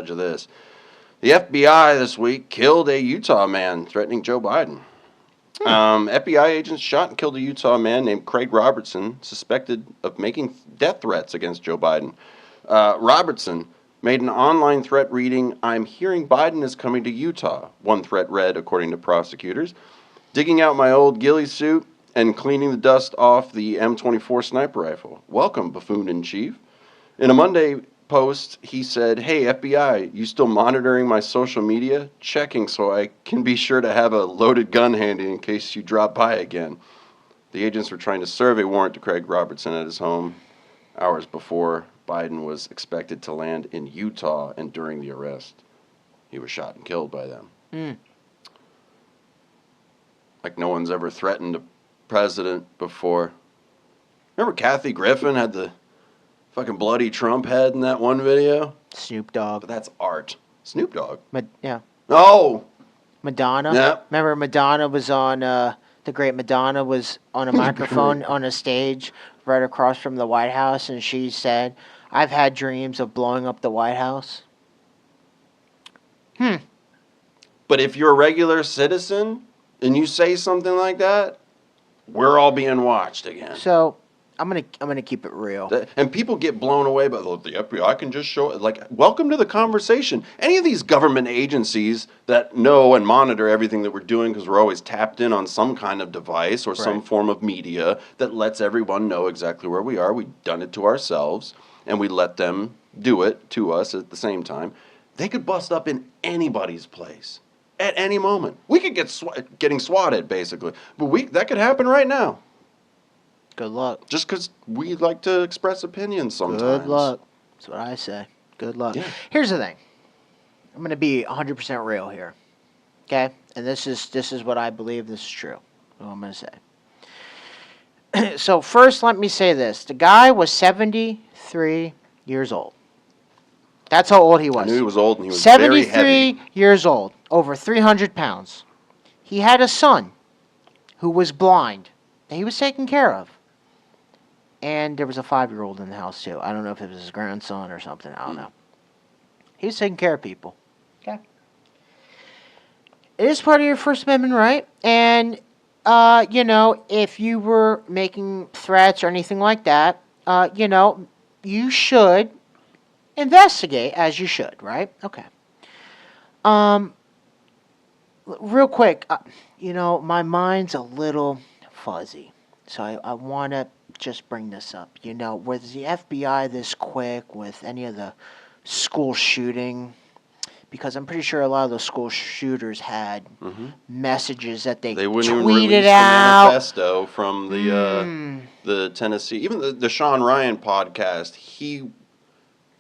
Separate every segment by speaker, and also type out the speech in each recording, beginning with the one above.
Speaker 1: judge of this. The FBI this week killed a Utah man threatening Joe Biden. FBI agents shot and killed a Utah man named Craig Robertson, suspected of making death threats against Joe Biden. Robertson made an online threat reading, "I'm hearing Biden is coming to Utah," one threat read, according to prosecutors. "Digging out my old ghillie suit and cleaning the dust off the M24 sniper rifle. Welcome, buffoon-in-chief." In a Monday post, he said, "Hey, FBI, you still monitoring my social media? Checking so I can be sure to have a loaded gun handy in case you drop by again." The agents were trying to serve a warrant to Craig Robertson at his home hours before Biden was expected to land in Utah, and during the arrest, he was shot and killed by them. Like no one's ever threatened a president before. Remember Kathy Griffin had the fucking bloody Trump head in that one video?
Speaker 2: Snoop Dogg.
Speaker 1: But that's art. Snoop Dogg?
Speaker 2: Yeah.
Speaker 1: Oh!
Speaker 2: Madonna?
Speaker 1: Yeah.
Speaker 2: Remember Madonna was on, the great Madonna was on a microphone on a stage right across from the White House, and she said, "I've had dreams of blowing up the White House."
Speaker 1: But if you're a regular citizen and you say something like that, we're all being watched again.
Speaker 2: So I'm gonna keep it real.
Speaker 1: And people get blown away by the FBI can just show it. Like, welcome to the conversation. Any of these government agencies that know and monitor everything that we're doing, because we're always tapped in on some kind of device or some form of media that lets everyone know exactly where we are. We've done it to ourselves, and we let them do it to us at the same time. They could bust up in anybody's place at any moment. We could get getting swatted, basically. But that could happen right now.
Speaker 2: Good luck.
Speaker 1: Just because we like to express opinions sometimes.
Speaker 2: Good luck. That's what I say. Good luck. Yeah. Here's the thing. I'm going to be 100% real here. Okay? And this is what I believe. This is true. What I'm going to say. So first, let me say this. The guy was 73 years old. That's how old he was.
Speaker 1: I knew he was old, and he was very heavy.
Speaker 2: 73 years old. Over 300 pounds. He had a son who was blind that he was taking care of. And there was a 5-year-old in the house, too. I don't know if it was his grandson or something. I don't know. He was taking care of people. Okay. It is part of your First Amendment right. And, if you were making threats or anything like that, you should investigate as you should, right? Okay. Real quick, my mind's a little fuzzy. So I want to just bring this up. Was the FBI this quick with any of the school shooting? Because I'm pretty sure a lot of those school shooters had messages that they
Speaker 1: wouldn't
Speaker 2: tweeted
Speaker 1: even release
Speaker 2: out.
Speaker 1: The manifesto from the Tennessee, even the Sean Ryan podcast. He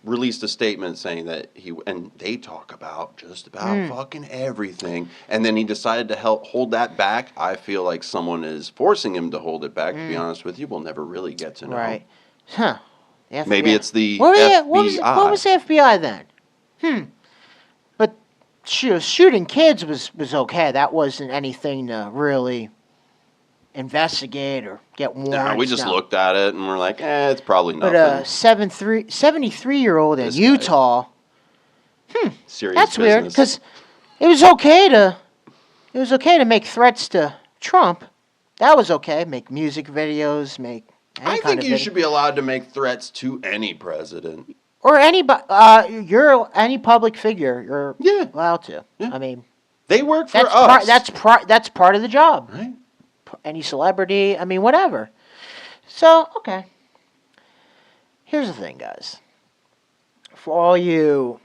Speaker 1: released a statement saying that and they talk about just about fucking everything, and then he decided to hold that back. I feel like someone is forcing him to hold it back. To be honest with you, we'll never really get to know.
Speaker 2: Right? Huh? The
Speaker 1: Maybe it's the
Speaker 2: FBI.
Speaker 1: FBI.
Speaker 2: What was the FBI then? But shooting kids was okay. That wasn't anything to really investigate or get warrants.
Speaker 1: Nah, we just looked at it and we're like, it's probably nothing.
Speaker 2: But a 73-year-old in Utah,
Speaker 1: serious
Speaker 2: that's
Speaker 1: business.
Speaker 2: weird, because it was okay to make threats to Trump. That was okay. Make music videos, make any
Speaker 1: I
Speaker 2: kind
Speaker 1: think
Speaker 2: of
Speaker 1: you should be allowed to make threats to any president.
Speaker 2: Or anybody. You're any public figure. You're allowed to.
Speaker 1: Yeah.
Speaker 2: I mean,
Speaker 1: they work for us.
Speaker 2: That's part of the job.
Speaker 1: Right.
Speaker 2: Any celebrity, I mean, whatever. So, okay. Here's the thing, guys. For all you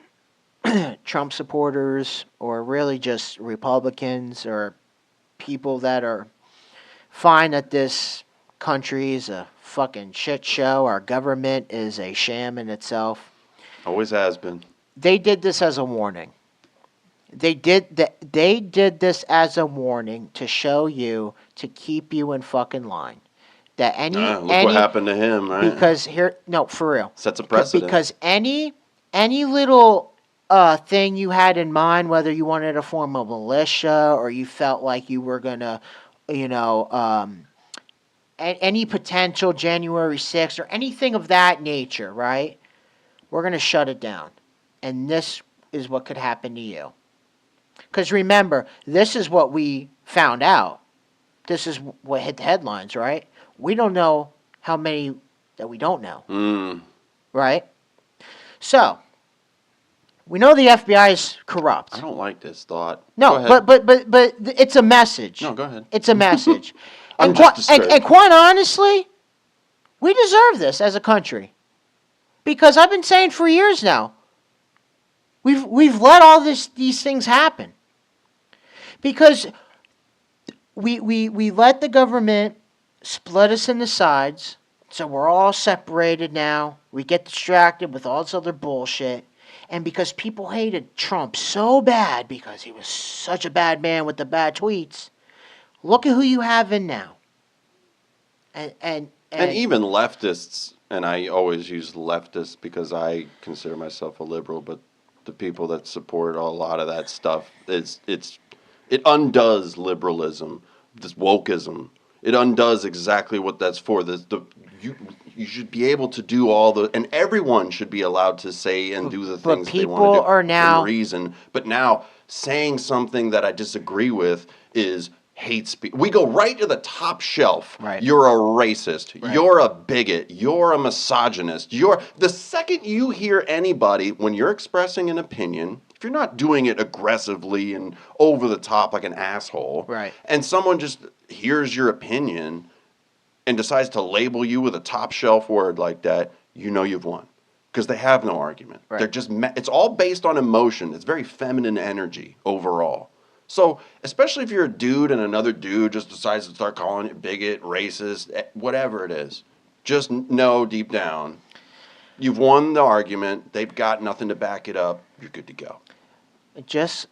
Speaker 2: Trump supporters, or really just Republicans, or people that are fine that this country is a fucking shit show, our government is a sham in itself.
Speaker 1: Always has been.
Speaker 2: They did this as a warning. They did this as a warning to show you, to keep you in fucking line. That
Speaker 1: look what happened to him, right?
Speaker 2: Because for real.
Speaker 1: Sets a precedent.
Speaker 2: Because any little thing you had in mind, whether you wanted to form a militia or you felt like you were gonna, any potential January 6th or anything of that nature, right? We're gonna shut it down, and this is what could happen to you. Because remember, this is what we found out. This is what hit the headlines, right? We don't know how many that we don't know, right? So, we know the FBI is corrupt.
Speaker 1: I don't like this thought.
Speaker 2: No,
Speaker 1: Go ahead.
Speaker 2: but it's a message.
Speaker 1: No, go ahead.
Speaker 2: It's a message.
Speaker 1: I'm
Speaker 2: and,
Speaker 1: just disturbed.
Speaker 2: and quite honestly, we deserve this as a country. Because I've been saying for years now, we've let all these things happen. Because we let the government split us in the sides, so we're all separated now. We get distracted with all this other bullshit. And because people hated Trump so bad because he was such a bad man with the bad tweets, look at who you have in now. And
Speaker 1: even leftists, and I always use leftists because I consider myself a liberal, but the people that support a lot of that stuff, it undoes liberalism, this wokeism. It undoes exactly what that's for. You should be able to do and everyone should be allowed to say and do the things they want to do.
Speaker 2: People are now
Speaker 1: reason. But now saying something that I disagree with is hate speech. We go right to the top shelf.
Speaker 2: Right.
Speaker 1: You're a racist.
Speaker 2: Right.
Speaker 1: You're a bigot. You're a misogynist. The second you hear anybody, when you're expressing an opinion, if you're not doing it aggressively and over the top like an asshole,
Speaker 2: right,
Speaker 1: and someone just hears your opinion and decides to label you with a top shelf word like that, you know you've won. Because they have no argument.
Speaker 2: Right.
Speaker 1: They're just it's all based on emotion. It's very feminine energy overall. So, especially if you're a dude and another dude just decides to start calling it bigot, racist, whatever it is, just know deep down, you've won the argument. They've got nothing to back it up. You're good to go.
Speaker 2: Just,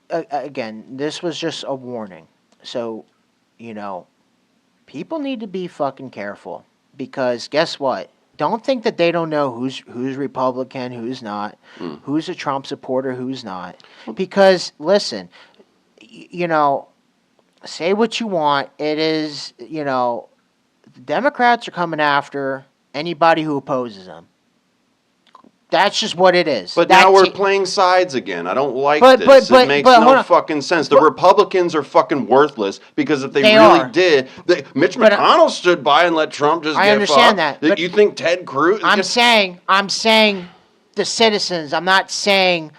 Speaker 2: again, this was just a warning. So, people need to be fucking careful. Because guess what? Don't think that they don't know who's Republican, who's not, who's a Trump supporter, who's not. Because, listen, say what you want. It is, the Democrats are coming after anybody who opposes them. That's just what it is.
Speaker 1: But now we're playing sides again. I don't like this. It makes
Speaker 2: hold
Speaker 1: no
Speaker 2: on.
Speaker 1: fucking sense. The Republicans are fucking worthless because if they really
Speaker 2: are.
Speaker 1: did, Mitch McConnell stood by and let Trump just get fucked.
Speaker 2: I understand that. But
Speaker 1: you think Ted Cruz?
Speaker 2: I'm saying the citizens. I'm not saying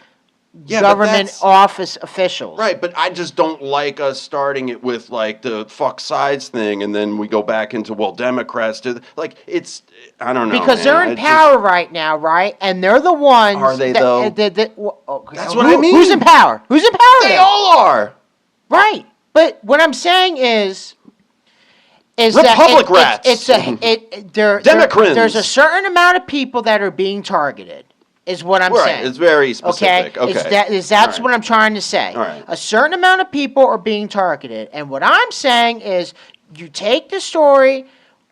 Speaker 1: Yeah, but
Speaker 2: government
Speaker 1: that's-
Speaker 2: office officials.
Speaker 1: Right, but I just don't like us starting it with like the fuck sides thing, and then we go back into Democrats do it's I don't know
Speaker 2: Because
Speaker 1: man.
Speaker 2: they're in
Speaker 1: It's
Speaker 2: power right now, right? And they're the ones.
Speaker 1: Are they, though?
Speaker 2: That's
Speaker 1: what I mean.
Speaker 2: Who's in power? Who's in power?
Speaker 1: They
Speaker 2: now?
Speaker 1: all are.
Speaker 2: Right, but what I'm saying is
Speaker 1: Republic
Speaker 2: that
Speaker 1: rats. Democrats.
Speaker 2: There's a certain amount of people that are being targeted. Is what I'm
Speaker 1: Right,
Speaker 2: saying.
Speaker 1: it's very specific. Okay.
Speaker 2: That's
Speaker 1: All right.
Speaker 2: what I'm trying to say.
Speaker 1: All right.
Speaker 2: A certain amount of people are being targeted, and what I'm saying is, you take the story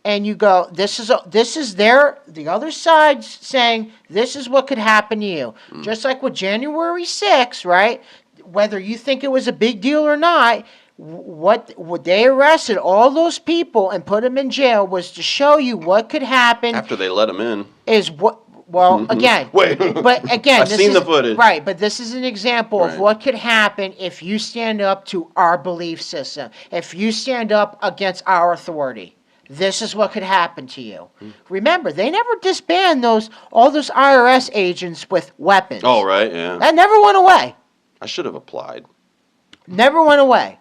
Speaker 2: and you go, the other side's saying this is what could happen to you. Just like with January 6th, right? Whether you think it was a big deal or not, what they arrested all those people and put them in jail was to show you what could happen.
Speaker 1: After they let them in.
Speaker 2: Is what. Well, again,
Speaker 1: Wait.
Speaker 2: but again,
Speaker 1: I've seen the footage.
Speaker 2: Right, but this is an example
Speaker 1: Right.
Speaker 2: of what could happen if you stand up to our belief system. If you stand up against our authority, this is what could happen to you. Remember, they never disbanded all those IRS agents with weapons.
Speaker 1: Oh, right, yeah.
Speaker 2: That never went away.
Speaker 1: I should have applied.
Speaker 2: Never went away.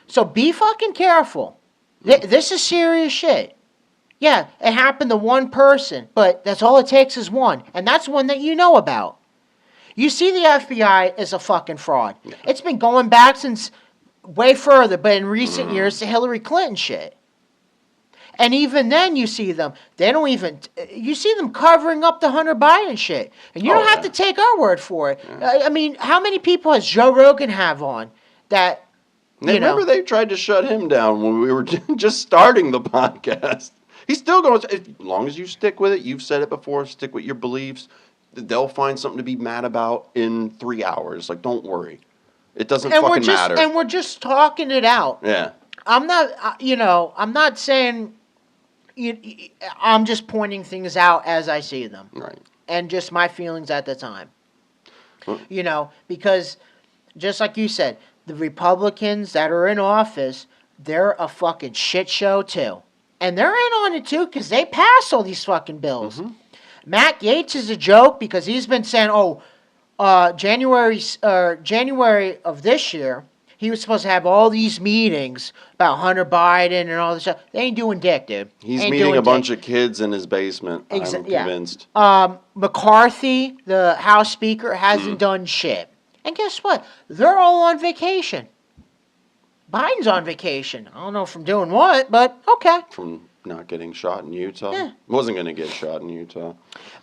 Speaker 2: So be fucking careful. This is serious shit. Yeah, it happened to one person, but that's all it takes is one. And that's one that you know about. You see the FBI is a fucking fraud. Yeah. It's been going back since way further, but in recent years, the Hillary Clinton shit. And even then you see them, you see them covering up the Hunter Biden shit. And you don't have to take our word for it. Yeah. I mean, how many people has Joe Rogan have on that,
Speaker 1: Remember they tried to shut him down when we were just starting the podcast. He's still going to, as long as you stick with it, you've said it before, stick with your beliefs, they'll find something to be mad about in 3 hours. Like, don't worry. It doesn't fucking matter.
Speaker 2: And we're just talking it out.
Speaker 1: Yeah.
Speaker 2: I'm not, I'm not saying, I'm just pointing things out as I see them.
Speaker 1: Right.
Speaker 2: And just my feelings at the time. You know, because just like you said, the Republicans that are in office, they're a fucking shit show too. And they're in on it too because they pass all these fucking bills. Matt Gaetz is a joke because he's been saying, January of this year, he was supposed to have all these meetings about Hunter Biden and all this stuff. They ain't doing dick, dude.
Speaker 1: He's
Speaker 2: Ain't
Speaker 1: meeting
Speaker 2: doing
Speaker 1: a bunch
Speaker 2: dick.
Speaker 1: of kids in his basement. I'm convinced.
Speaker 2: McCarthy, the House Speaker, hasn't done shit. And guess what? They're all on vacation. Biden's on vacation. I don't know from doing what, but okay.
Speaker 1: From not getting shot in Utah.
Speaker 2: Yeah.
Speaker 1: Wasn't going to get shot in Utah.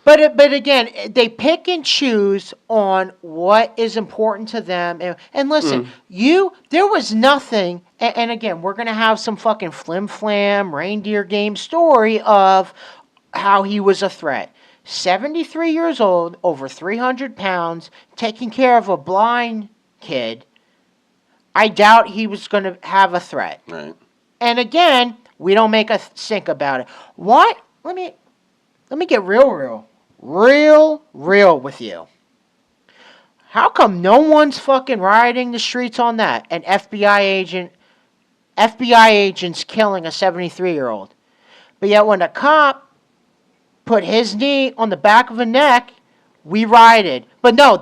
Speaker 2: But again, they pick and choose on what is important to them. And listen, there was nothing, and again, we're going to have some fucking flim-flam reindeer game story of how he was a threat. 73 years old, over 300 pounds, taking care of a blind kid. I doubt he was going to have a threat.
Speaker 1: Right.
Speaker 2: And again, we don't make a stink about it. What? Let me get real with you. How come no one's fucking rioting the streets on that? An FBI agent's killing a 73-year-old. But yet when a cop put his knee on the back of a neck, we rioted. But no,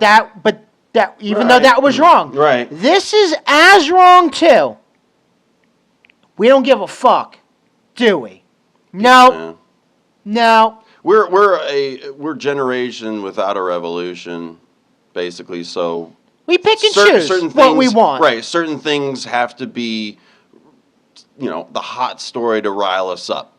Speaker 2: even though that was wrong.
Speaker 1: Right.
Speaker 2: This is as wrong too. We don't give a fuck, do we? No. No.
Speaker 1: We're generation without a revolution, basically. So
Speaker 2: we pick and choose what we want.
Speaker 1: Right. Certain things have to be, the hot story to rile us up.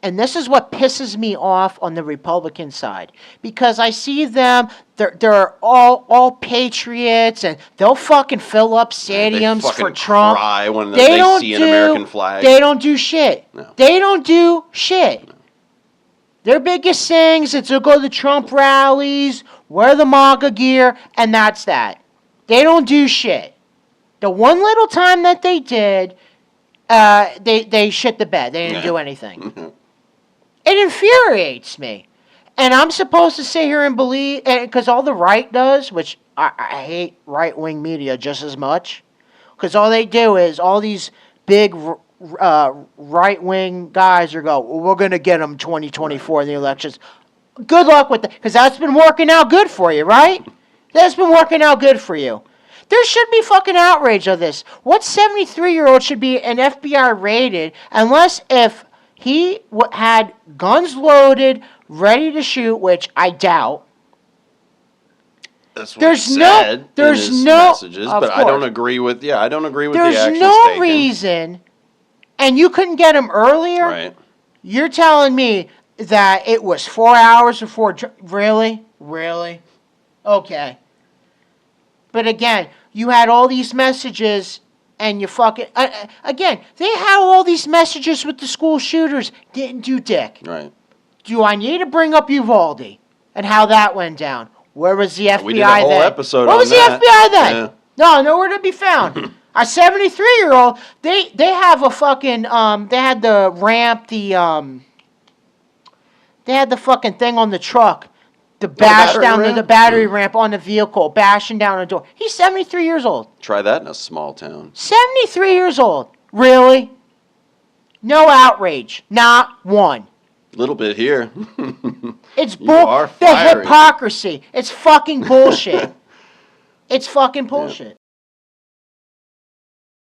Speaker 2: And this is what pisses me off on the Republican side, because I see them. They're all patriots, and they'll fucking fill up stadiums
Speaker 1: they
Speaker 2: for Trump.
Speaker 1: Cry when they see an American flag.
Speaker 2: They don't do shit.
Speaker 1: No.
Speaker 2: They don't do shit. No. Their biggest things is to go to the Trump rallies, wear the MAGA gear, and that's that. They don't do shit. The one little time that they did, they shit the bed. They didn't do anything. It infuriates me. And I'm supposed to sit here and believe, because all the right does, which I hate right-wing media just as much, because all they do is all these big right-wing guys are we're going to get them 2024 in the elections. Good luck with that, because that's been working out good for you, right? That's been working out good for you. There should be fucking outrage of this. What 73-year-old should be an FBI raided unless if he had guns loaded, ready to shoot, which I doubt.
Speaker 1: That's what he said in his messages, but I don't agree with. Yeah, I don't agree with the actions taken.
Speaker 2: There's no reason, and you couldn't get him earlier.
Speaker 1: Right.
Speaker 2: You're telling me that it was 4 hours before? Really? Okay. But again, you had all these messages. And you fucking... again, they had all these messages with the school shooters. Didn't do dick.
Speaker 1: Right.
Speaker 2: Do I need to bring up Uvalde and how that went down? Where was the FBI then?
Speaker 1: We did a whole episode
Speaker 2: Where was the FBI then?
Speaker 1: Yeah.
Speaker 2: No, nowhere to be found. A 73-year-old, they have a fucking... they had the ramp, they had the fucking thing on the truck. The battery ramp on the vehicle, bashing down the door. He's 73 years old.
Speaker 1: Try that in a small town.
Speaker 2: 73 years old. Really? No outrage. Not one.
Speaker 1: Little bit here.
Speaker 2: It's the hypocrisy. It's fucking bullshit. It's fucking bullshit.